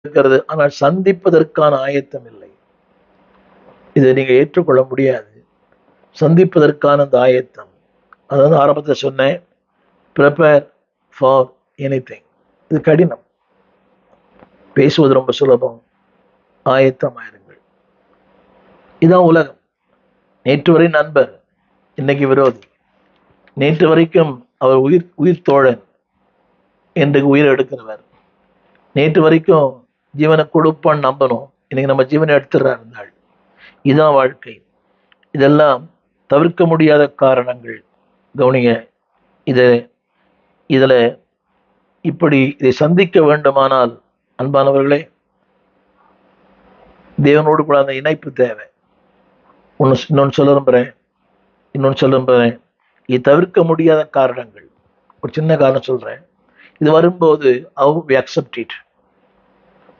இருக்கிறது, ஆனால் சந்திப்பதற்கான ஆயத்தம் இல்லை. இதை நீங்க ஏற்றுக்கொள்ள முடியாது. சந்திப்பதற்கான அந்த ஆயத்தம், அதாவது ஆரம்பத்தில் சொன்னேன், ப்ரிப்பேர் ஃபார் எனிதிங். இது கடினம். பேசுவது ரொம்ப சுலபம், ஆயத்தமாயிருங்கள். இதான் உலகம். நேற்று வரை நண்பர், இன்னைக்கு விரோதி. நேற்று வரைக்கும் அவர் உயிர் தோழன், இன்றைக்கு உயிர் எடுக்கிறவர். நேற்று வரைக்கும் ஜீவனை கொடுப்பான்னு நம்பணும், இன்னைக்கு நம்ம ஜீவனை எடுத்துடுறாரு நாள். இதுதான் வாழ்க்கை. இதெல்லாம் தவிர்க்க முடியாத காரணங்கள். கவனிங்க, இதுல இப்படி இதை சந்திக்க வேண்டுமானால் அன்பானவர்களே, தேவனோடு கூட அந்த இணைப்பு தேவை. இன்னொன்னு சொல்ல விரும்புறேன், இது தவிர்க்க முடியாத காரணங்கள். ஒரு சின்ன காரணம் சொல்றேன். இது வரும்போது how we accept it.